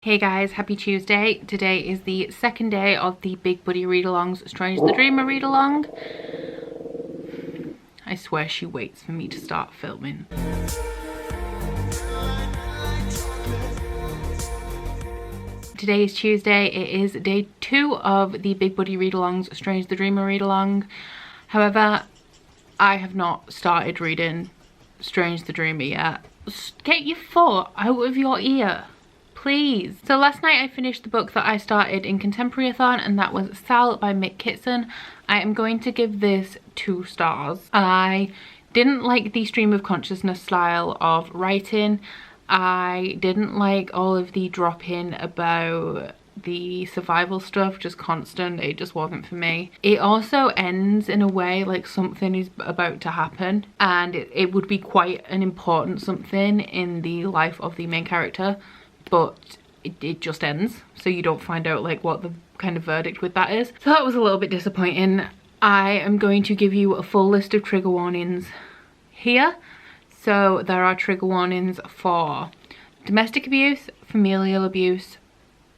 Hey guys, happy Tuesday. Today is the second day of the Big Buddy Readalongs Strange the Dreamer read-along. I swear she waits for me to start filming. Today is Tuesday. It is day 2 of the Big Buddy Readalongs Strange the Dreamer read-along. However, I have not started reading Strange the Dreamer yet. Get your foot out of your ear. Please. So last night I finished the book that I started in Contemporary-a-thon, and that was Sal by Mick Kitson. I am going to give this 2 stars. I didn't like the stream of consciousness style of writing. I didn't like all of the drop-in about the survival stuff, just constant. It just wasn't for me. It also ends in a way like something is about to happen, and it would be quite an important something in the life of the main character, but it just ends, so you don't find out like what the kind of verdict with that is. So that was a little bit disappointing. I am going to give you a full list of trigger warnings here. So there are trigger warnings for domestic abuse, familial abuse,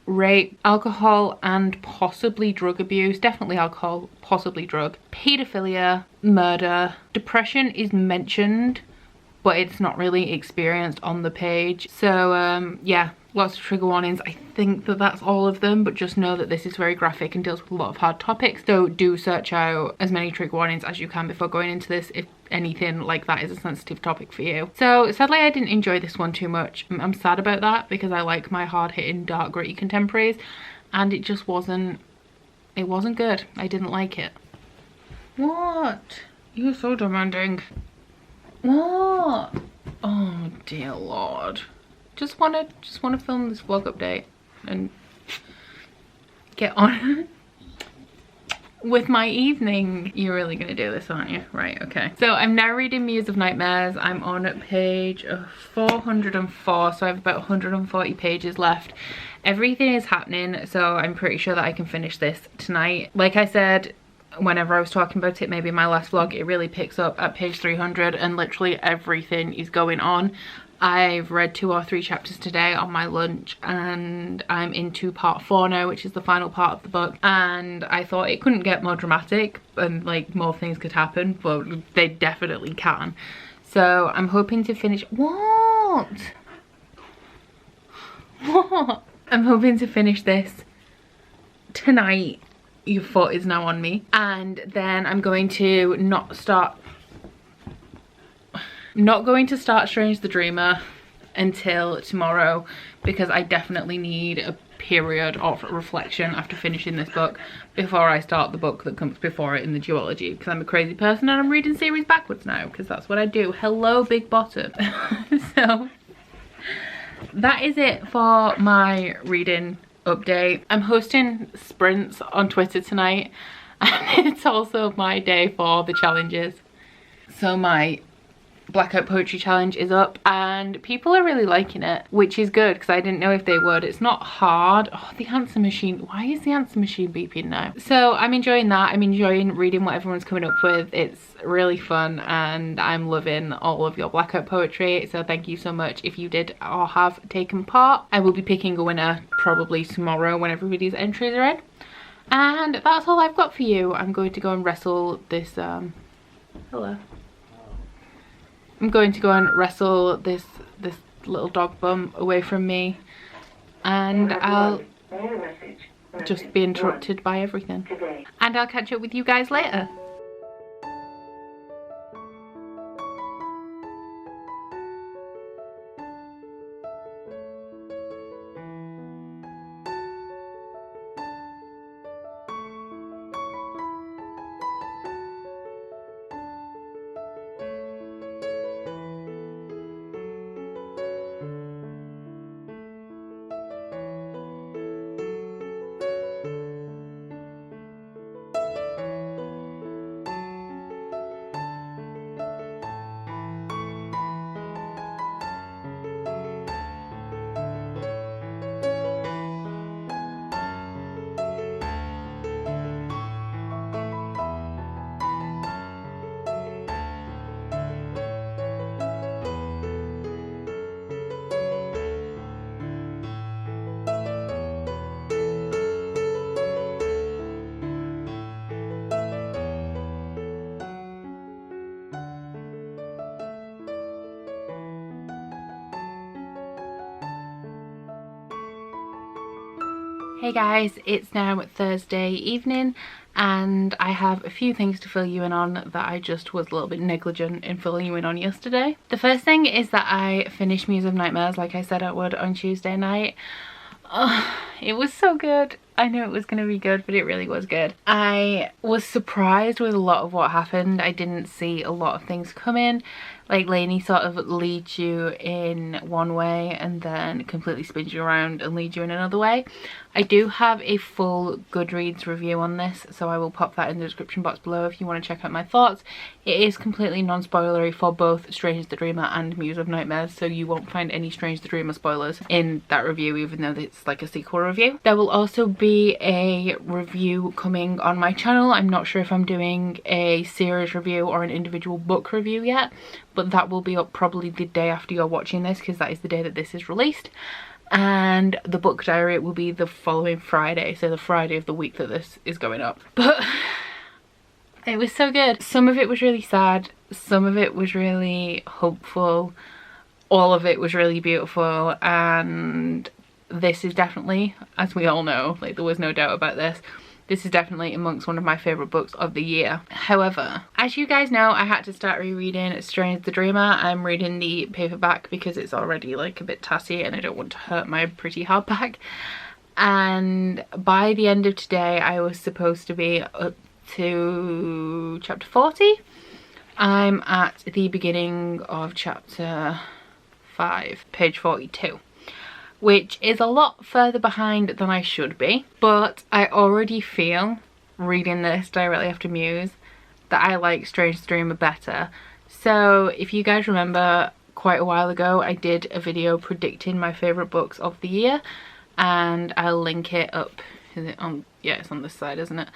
rape, alcohol and possibly drug abuse, definitely alcohol, possibly drug, paedophilia, murder. Depression is mentioned, but it's not really experienced on the page. So yeah, lots of trigger warnings. I think that that's all of them, but just know that this is very graphic and deals with a lot of hard topics. So do search out as many trigger warnings as you can before going into this if anything like that is a sensitive topic for you. So sadly I didn't enjoy this one too much. I'm sad about that because I like my hard-hitting, dark, gritty contemporaries, and it just wasn't good. I didn't like it. What? You're so demanding. What? Oh dear Lord. Just wanna film this vlog update and get on with my evening. You're really gonna do this, aren't you? Right, okay. So I'm now reading Muse of Nightmares. I'm on page 404, so I have about 140 pages left. Everything is happening, so I'm pretty sure that I can finish this tonight. Like I said, whenever I was talking about it, maybe in my last vlog, it really picks up at page 300 and literally everything is going on. I've read 2 or 3 chapters today on my lunch, and I'm into part 4 now, which is the final part of the book, and I thought it couldn't get more dramatic and like more things could happen, but they definitely can. So I'm hoping to finish— what? I'm hoping to finish this tonight. Your foot is now on me. And then I'm going to not going to start Strange the Dreamer until tomorrow, because I definitely need a period of reflection after finishing this book before I start the book that comes before it in the duology, because I'm a crazy person and I'm reading series backwards now because that's what I do. Hello, Big Bottom. So that is it for my reading update. I'm hosting sprints on Twitter tonight, and it's also my day for the challenges. So my Blackout Poetry Challenge is up and people are really liking it, which is good because I didn't know if they would. It's not hard. Oh, the answer machine. Why is the answer machine beeping now? So I'm enjoying that. I'm enjoying reading what everyone's coming up with. It's really fun and I'm loving all of your Blackout poetry. So thank you so much if you did or have taken part. I will be picking a winner probably tomorrow when everybody's entries are in. And that's all I've got for you. I'm going to go and wrestle this, hello. I'm going to go and wrestle this little dog bum away from me, and I'll just be interrupted by everything. And I'll catch up with you guys later. Hey guys, it's now Thursday evening and I have a few things to fill you in on that I just was a little bit negligent in filling you in on yesterday. The first thing is that I finished Muse of Nightmares like I said I would on Tuesday night. Oh, it was so good. I knew it was going to be good, but it really was good. I was surprised with a lot of what happened. I didn't see a lot of things coming. Like, Lainey sort of leads you in one way and then completely spins you around and leads you in another way. I do have a full Goodreads review on this, so I will pop that in the description box below if you want to check out my thoughts. It is completely non-spoilery for both Strange the Dreamer and Muse of Nightmares, so you won't find any Strange the Dreamer spoilers in that review, even though it's like a sequel review. There will also be a review coming on my channel. I'm not sure if I'm doing a series review or an individual book review yet, but that will be up probably the day after you're watching this, because that is the day that this is released. And the book diary will be the following Friday, so the Friday of the week that this is going up. But it was so good. Some of it was really sad, some of it was really hopeful, all of it was really beautiful, and this is definitely, as we all know, like there was no doubt about this, this is definitely amongst one of my favourite books of the year. However, as you guys know, I had to start rereading Strange the Dreamer. I'm reading the paperback because it's already like a bit tatty and I don't want to hurt my pretty hardback. And by the end of today, I was supposed to be up to chapter 40. I'm at the beginning of chapter 5, page 42. Which is a lot further behind than I should be, but I already feel, reading this directly after Muse, that I like Strange the Dreamer better. So if you guys remember, quite a while ago I did a video predicting my favourite books of the year, and I'll link it up. Is it on? Yeah, it's on this side, isn't it?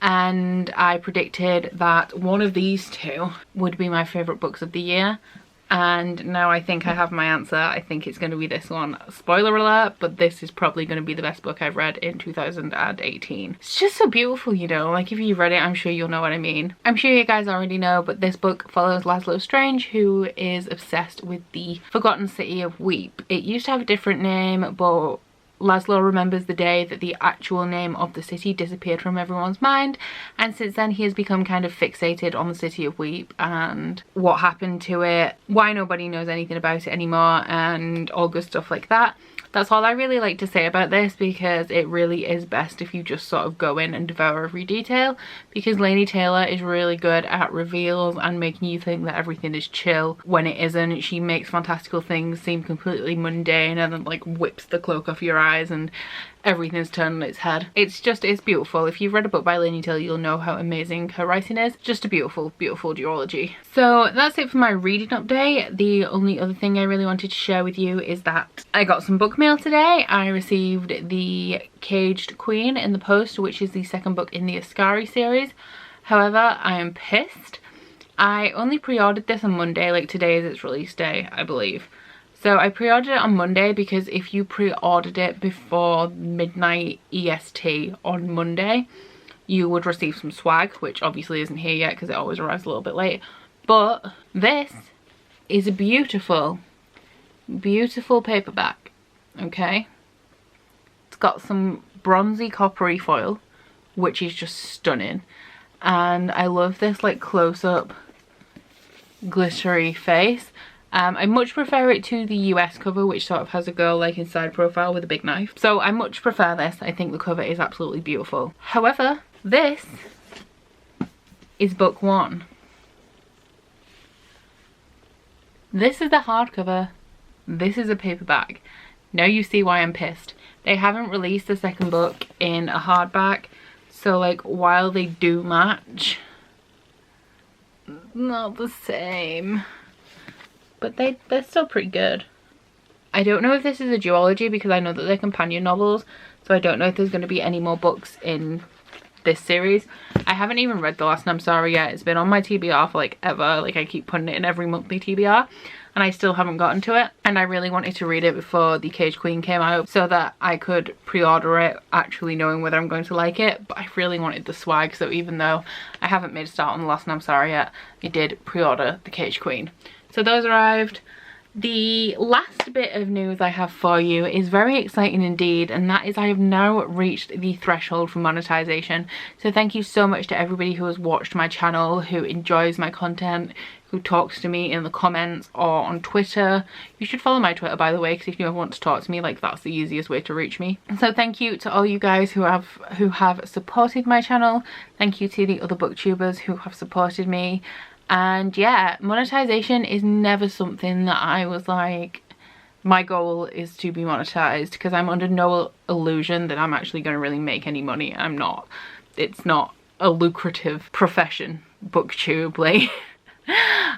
And I predicted that one of these two would be my favourite books of the year. And now I think I have my answer. I think it's going to be this one. Spoiler alert, but this is probably going to be the best book I've read in 2018. It's just so beautiful, you know, like if you've read it, I'm sure you'll know what I mean. I'm sure you guys already know, but this book follows Laszlo Strange, who is obsessed with the forgotten city of Weep. It used to have a different name, but Laszlo remembers the day that the actual name of the city disappeared from everyone's mind, and since then he has become kind of fixated on the city of Weep and what happened to it, why nobody knows anything about it anymore, and all good stuff like that. That's all I really like to say about this, because it really is best if you just sort of go in and devour every detail, because Laini Taylor is really good at reveals and making you think that everything is chill when it isn't. She makes fantastical things seem completely mundane and then like whips the cloak off your eyes and everything's turned on its head. It's beautiful. If you've read a book by Laini Taylor, you'll know how amazing her writing is. Just a beautiful, beautiful duology. So that's it for my reading update. The only other thing I really wanted to share with you is that I got some book mail today. I received the Caged Queen in the post, which is the second book in the Ascari series. However, I am pissed. I only pre-ordered this on Monday, like today is its release day, I believe. So I pre-ordered it on Monday because if you pre-ordered it before midnight EST on Monday, you would receive some swag, which obviously isn't here yet because it always arrives a little bit late. But this is a beautiful, beautiful paperback, okay? It's got some bronzy coppery foil, which is just stunning. And I love this like close-up glittery face. I much prefer it to the US cover, which sort of has a girl like inside profile with a big knife. So I much prefer this. I think the cover is absolutely beautiful. However, this is book one. This is the hardcover. This is a paperback. Now you see why I'm pissed. They haven't released the second book in a hardback. So like while they do match, not the same. But they're still pretty good. I don't know if this is a duology because I know that they're companion novels, so I don't know if there's going to be any more books in this series. I haven't even read The Last I'm Sorry yet. It's been on my TBR for like ever. Like I keep putting it in every monthly TBR and I still haven't gotten to it. And I really wanted to read it before The Caged Queen came out so that I could pre-order it actually knowing whether I'm going to like it. But I really wanted the swag, so even though I haven't made a start on The Last I'm Sorry yet, I did pre-order The Caged Queen. So those arrived. The last bit of news I have for you is very exciting indeed, and that is I have now reached the threshold for monetization. So thank you so much to everybody who has watched my channel, who enjoys my content, who talks to me in the comments or on Twitter. You should follow my Twitter, by the way, because if you ever want to talk to me, like, that's the easiest way to reach me. So thank you to all you guys who have supported my channel. Thank you to the other booktubers who have supported me. And yeah, monetization is never something that I was like, my goal is to be monetized, because I'm under no illusion that I'm actually going to really make any money. I'm not. It's not a lucrative profession, booktube. Like,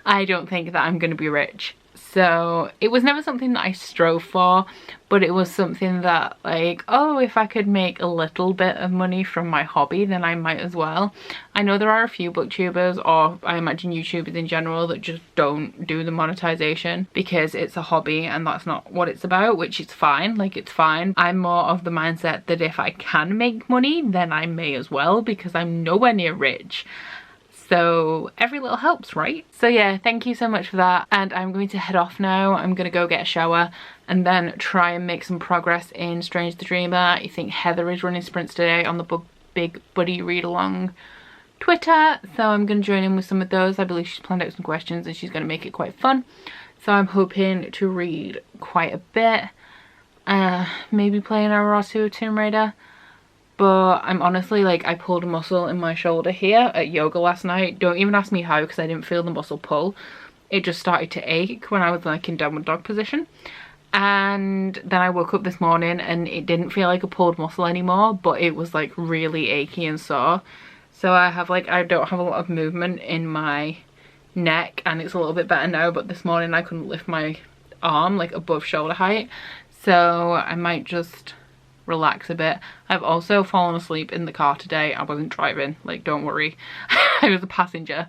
I don't think that I'm going to be rich. So it was never something that I strove for, but it was something that, like, oh, if I could make a little bit of money from my hobby, then I might as well. I know there are a few booktubers, or I imagine YouTubers in general, that just don't do the monetization because it's a hobby and that's not what it's about, which is fine. Like, it's fine. I'm more of the mindset that if I can make money, then I may as well, because I'm nowhere near rich. So every little helps, right? So yeah, thank you so much for that. And I'm going to head off now. I'm going to go get a shower and then try and make some progress in Strange the Dreamer. I think Heather is running sprints today on the Big Buddy Readalong Twitter. So I'm going to join in with some of those. I believe she's planned out some questions and she's going to make it quite fun. So I'm hoping to read quite a bit. Maybe play an hour or two of Tomb Raider. But I'm honestly, like, I pulled a muscle in my shoulder here at yoga last night. Don't even ask me how, because I didn't feel the muscle pull. It just started to ache when I was, like, in downward dog position. And then I woke up this morning and it didn't feel like a pulled muscle anymore, but it was, like, really achy and sore. So I have, like, I don't have a lot of movement in my neck, and it's a little bit better now, but this morning I couldn't lift my arm, like, above shoulder height. So I might just relax a bit. I've also fallen asleep in the car today. I wasn't driving, like, don't worry. I was a passenger,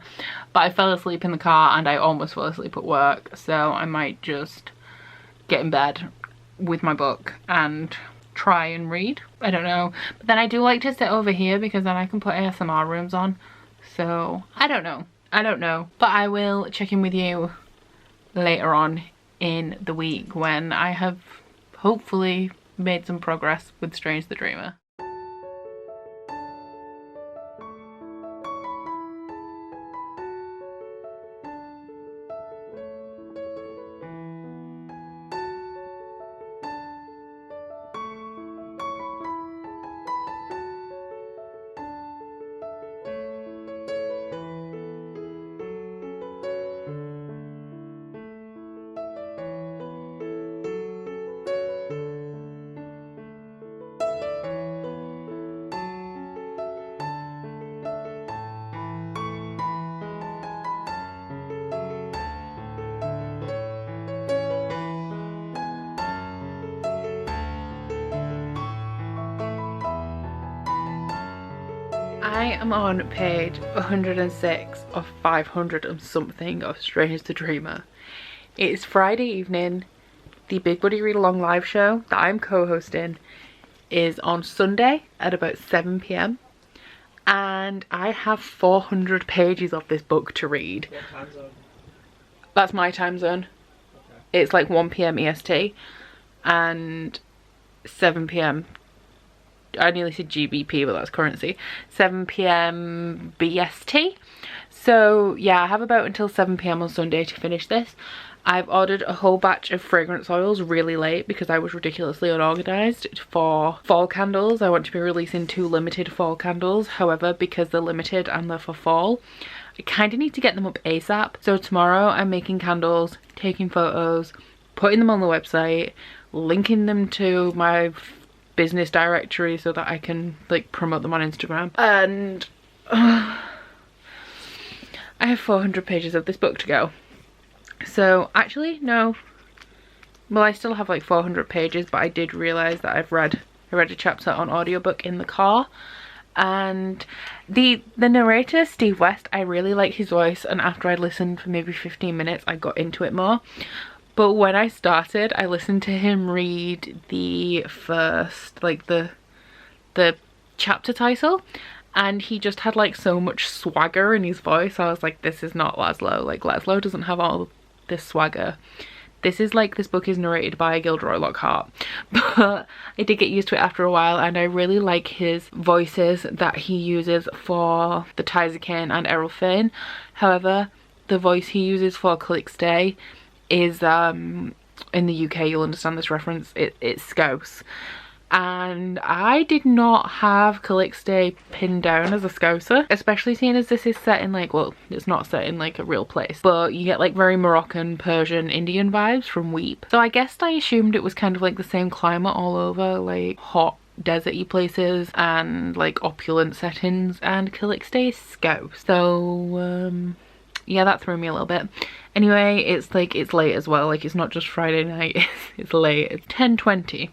but I fell asleep in the car and I almost fell asleep at work. So I might just get in bed with my book and try and read. I don't know, but then I do like to sit over here because then I can put ASMR rooms on. So I don't know, but I will check in with you later on in the week when I have hopefully made some progress with Strange the Dreamer. I am on page 106 of 500 and something of Strange the Dreamer. It's Friday evening. The Big Buddy Read Along live show that I'm co-hosting is on Sunday at about 7 p.m. and I have 400 pages of this book to read. What time zone? That's my time zone. Okay. It's like 1 p.m. EST and 7 p.m. I nearly said GBP, but that's currency. 7 p.m. BST. So yeah, I have about until 7 p.m. on Sunday to finish this. I've ordered a whole batch of fragrance oils really late because I was ridiculously unorganised for fall candles. I want to be releasing 2 limited fall candles. However, because they're limited and they're for fall, I kind of need to get them up ASAP. So tomorrow I'm making candles, taking photos, putting them on the website, linking them to my business directory so that I can, like, promote them on Instagram. And I have 400 pages of this book to go. So actually no, well, I still have like 400 pages, but I did realise that I read a chapter on audiobook in the car. And the narrator, Steve West, I really like his voice, and after I listened for maybe 15 minutes I got into it more. But when I started, I listened to him read the first, like, the chapter title, and he just had like so much swagger in his voice. I was like, this is not Laszlo. Like, Laszlo doesn't have all this swagger This book is narrated by Gilderoy Lockhart, but I did get used to it after a while, and I really like his voices that he uses for the Tyzikane and Errol Finn. However, the voice he uses for Calixte is, in the UK you'll understand this reference, it's Scouse. And I did not have Calixte pinned down as a Scouser, especially seeing as this is set in like, well, it's not set in like a real place, but you get like very Moroccan, Persian, Indian vibes from Weep. So I guess I assumed it was kind of like the same climate all over, like hot deserty places and like opulent settings, and Calixte is Scouse. So yeah, that threw me a little bit. Anyway, it's late as well, like it's not just Friday night, it's late, it's 10:20.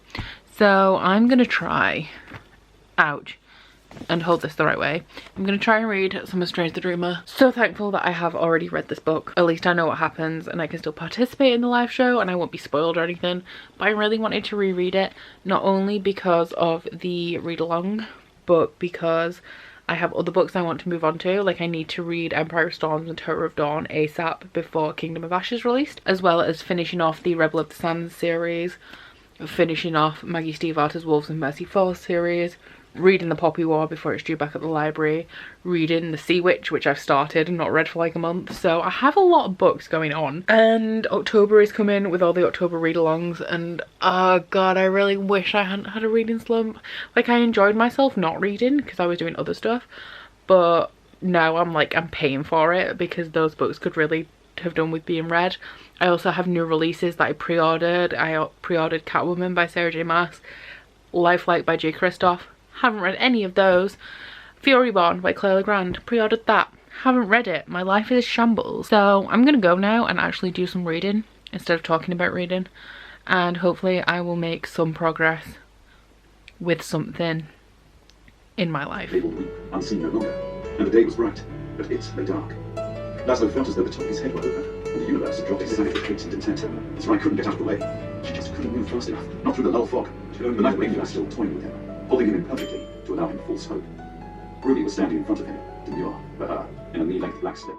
So I'm gonna try, ouch, and hold this the right way. I'm gonna try and read some of Strange the Dreamer. So thankful that I have already read this book. At least I know what happens and I can still participate in the live show and I won't be spoiled or anything. But I really wanted to reread it, not only because of the read along, but because I have other books I want to move on to. Like I need to read Empire of Storms and Tower of Dawn ASAP before Kingdom of Ash is released, as well as finishing off the Rebel of the Sands series, finishing off Maggie Stiefvater's Wolves of Mercy Falls series, reading The Poppy War before it's due back at the library, reading The Sea Witch, which I've started and not read for like a month. So I have a lot of books going on, and October is coming with all the October read-alongs, and oh god, I really wish I hadn't had a reading slump. Like I enjoyed myself not reading because I was doing other stuff, but now I'm paying for it because those books could really have done with being read. I also have new releases that I pre-ordered. I pre-ordered Catwoman by Sarah J Maas, Lifelike by J Christoph, haven't read any of those. Fury Born by Claire Legrand, pre-ordered that, haven't read it. My life is shambles. So I'm gonna go now and actually do some reading instead of talking about reading, and hopefully I will make some progress with something in my life. They will weep, unseen no longer, and the day was bright, but it lay dark. Laszlo felt as though the top of his head were open, and the universe had dropped his side of hate and intent. His right couldn't get out of the way. She just couldn't move fast enough, not through the lull fog. The night lady was still toying with him, holding him imperfectly to allow him false hope. Ruby was standing in front of him, demure, for her, in a knee-length black slip.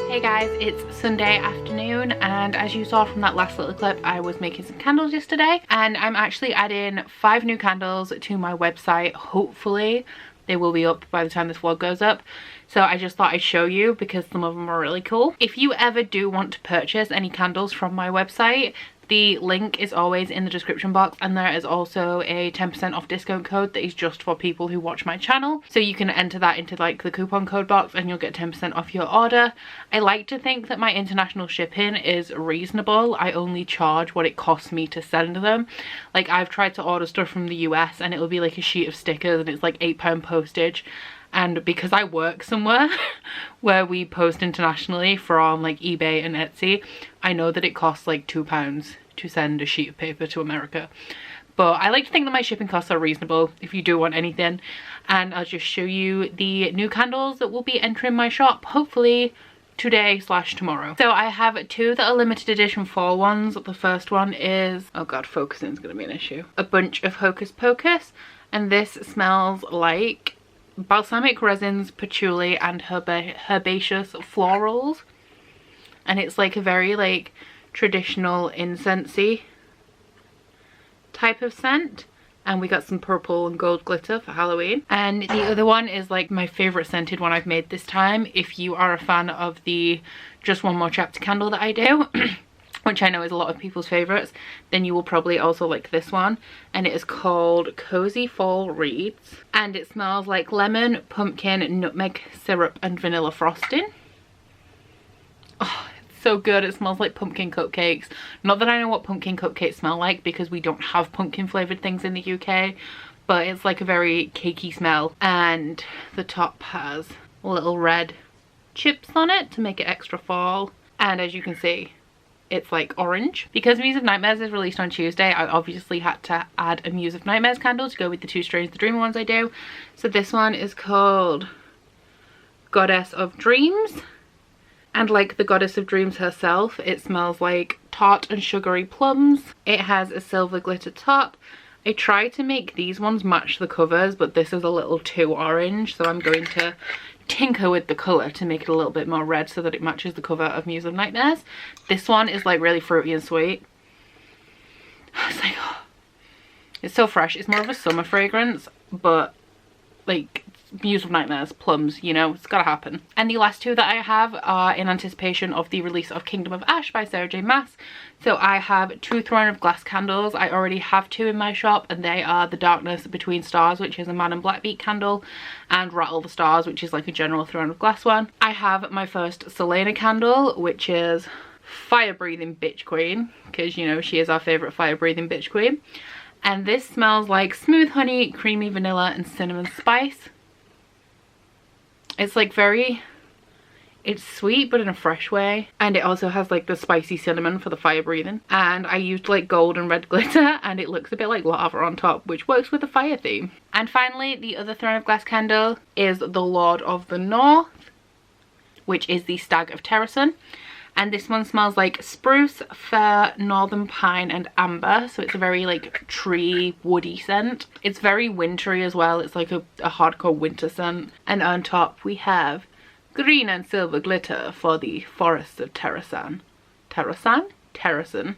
Hey guys, it's Sunday afternoon, and as you saw from that last little clip, I was making some candles yesterday, and I'm actually adding 5 new candles to my website. Hopefully they will be up by the time this vlog goes up, so I just thought I'd show you because some of them are really cool. If you ever do want to purchase any candles from my website, the link is always in the description box, and there is also a 10% off discount code that is just for people who watch my channel, so you can enter that into like the coupon code box and you'll get 10% off your order. I like to think that my international shipping is reasonable. I only charge what it costs me to send them. Like I've tried to order stuff from the US and it'll be like a sheet of stickers and it's like £8 postage. And because I work somewhere where we post internationally from like eBay and Etsy, I know that it costs like £2 to send a sheet of paper to America. But I like to think that my shipping costs are reasonable if you do want anything. And I'll just show you the new candles that will be entering my shop, hopefully today/tomorrow. So I have 2 that are limited edition fall ones. The first one is, oh god, focusing is going to be an issue, a bunch of Hocus Pocus, and this smells like balsamic resins, patchouli and herbaceous florals, and it's like a very like traditional incensey type of scent. And we got some purple and gold glitter for Halloween. And the other one is like my favorite scented one I've made this time. If you are a fan of the Just One More Chapter candle that I do, which I know is a lot of people's favorites, then you will probably also like this one. And it is called Cozy Fall Reads, and it smells like lemon, pumpkin, nutmeg syrup and vanilla frosting. Oh, it's so good. It smells like pumpkin cupcakes. Not that I know what pumpkin cupcakes smell like because we don't have pumpkin flavored things in the UK, but it's like a very cakey smell. And the top has little red chips on it to make it extra fall. And as you can see, it's like orange. Because Muse of Nightmares is released on Tuesday, I obviously had to add a Muse of Nightmares candle to go with the 2 Strange the Dreamer ones I do. So this one is called Goddess of Dreams. And like the Goddess of Dreams herself, it smells like Tart and Sugary Plums. It has a silver glitter top. I tried to make these ones match the covers, but this is a little too orange, so I'm going to tinker with the colour to make it a little bit more red so that it matches the cover of Muse of Nightmares. This one is like really fruity and sweet. It's like, oh, it's so fresh. It's more of a summer fragrance, but like Muse of Nightmares, plums, you know, it's gotta happen. And the last two that I have are in anticipation of the release of Kingdom of Ash by Sarah J Maas. So I have 2 Throne of Glass candles. I already have 2 in my shop, and they are The Darkness Between Stars, which is a Man in Black beat candle, and Rattle the Stars, which is like a general Throne of Glass one. I have my first Selena candle, which is Fire Breathing Bitch Queen, because you know she is our favourite fire breathing bitch queen. And this smells like smooth honey, creamy vanilla and cinnamon spice. It's like it's sweet but in a fresh way, and it also has like the spicy cinnamon for the fire breathing. And I used like gold and red glitter, and it looks a bit like lava on top, which works with the fire theme. And finally, the other Throne of Glass candle is the Lord of the North, which is the Stag of Terrason. And this one smells like spruce, fir, northern pine and amber, so it's a very like tree woody scent. It's very wintry as well. It's like a hardcore winter scent. And on top we have green and silver glitter for the forests of Terrason. Terrason.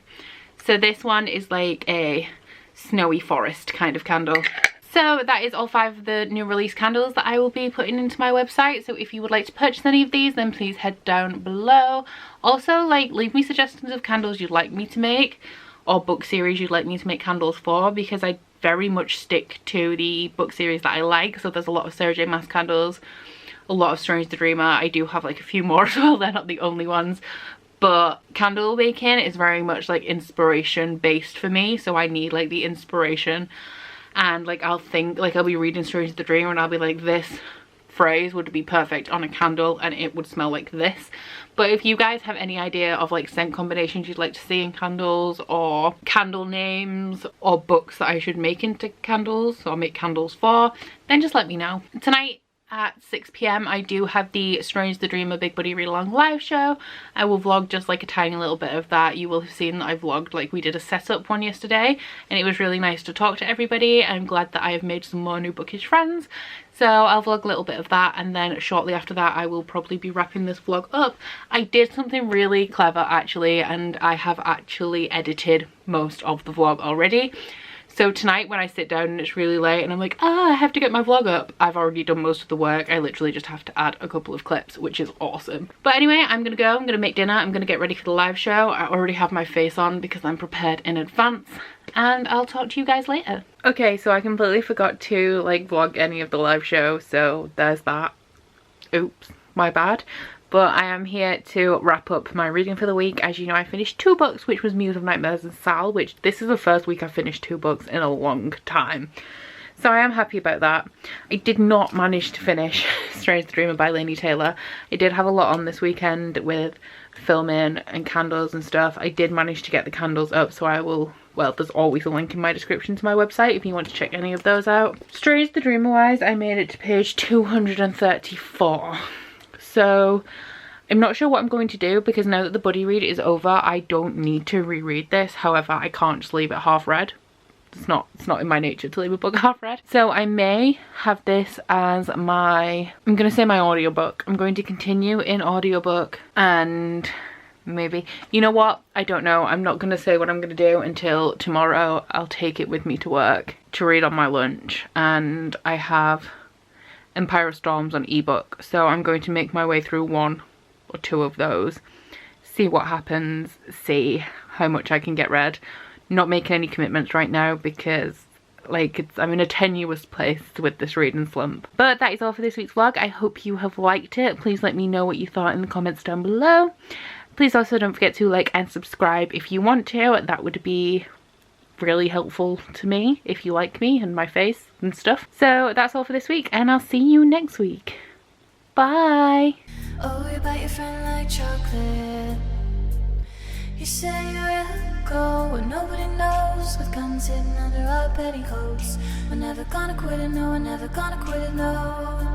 So this one is like a snowy forest kind of candle. So that is all 5 of the new release candles that I will be putting into my website. So if you would like to purchase any of these, then please head down below. Also, like, leave me suggestions of candles you'd like me to make, or book series you'd like me to make candles for, because I very much stick to the book series that I like. So there's a lot of Sarah J Maas candles, a lot of Strange the Dreamer. I do have like a few more as well, they're not the only ones. But candle making is very much like inspiration based for me, so I need like the inspiration. And like I'll be reading Strange the Dreamer and I'll be like, this phrase would be perfect on a candle and it would smell like this. But if you guys have any idea of like scent combinations you'd like to see in candles, or candle names, or books that I should make into candles or make candles for, then just let me know. Tonight at 6 PM I do have the Strange the Dreamer Big Buddy Read Along live show. I will vlog just like a tiny little bit of that. You will have seen that I vlogged, like we did a setup one yesterday, and it was really nice to talk to everybody. I'm glad that I have made some more new bookish friends. So I'll vlog a little bit of that, and then shortly after that I will probably be wrapping this vlog up. I did something really clever actually, and I have actually edited most of the vlog already. So tonight when I sit down and it's really late and I'm like, I have to get my vlog up, I've already done most of the work. I literally just have to add a couple of clips, which is awesome. But anyway, I'm gonna go, I'm gonna make dinner, I'm gonna get ready for the live show. I already have my face on because I'm prepared in advance, and I'll talk to you guys later. Okay, so I completely forgot to like vlog any of the live show, so there's that. Oops, my bad. But I am here to wrap up my reading for the week. As you know, I finished 2 books, which was Muse of Nightmares and Sal, which this is the first week I've finished 2 books in a long time. So I am happy about that. I did not manage to finish Strange the Dreamer by Laini Taylor. I did have a lot on this weekend with filming and candles and stuff. I did manage to get the candles up, so I will, well, there's always a link in my description to my website if you want to check any of those out. Strange the Dreamer wise, I made it to page 234. So I'm not sure what I'm going to do, because now that the buddy read is over, I don't need to reread this. However, I can't just leave it half read. It's not in my nature to leave a book half read. So I may have this as my, I'm going to say my audiobook. I'm going to continue in audiobook, and maybe, you know what, I don't know. I'm not going to say what I'm going to do until tomorrow. I'll take it with me to work to read on my lunch, and I have Empire of Storms on ebook, so I'm going to make my way through 1 or 2 of those, see what happens, see how much I can get read. Not making any commitments right now because like I'm in a tenuous place with this reading slump. But that is all for this week's vlog. I hope you have liked it. Please let me know what you thought in the comments down below. Please also don't forget to like and subscribe if you want to. That would be really helpful to me if you like me and my face and stuff. So that's all for this week, and I'll see you next week. Bye. Oh, you bite your friend like chocolate. You say you will go where nobody knows, with guns hidden under our petticoats. We're never gonna quit it, no, we're never gonna quit it, no.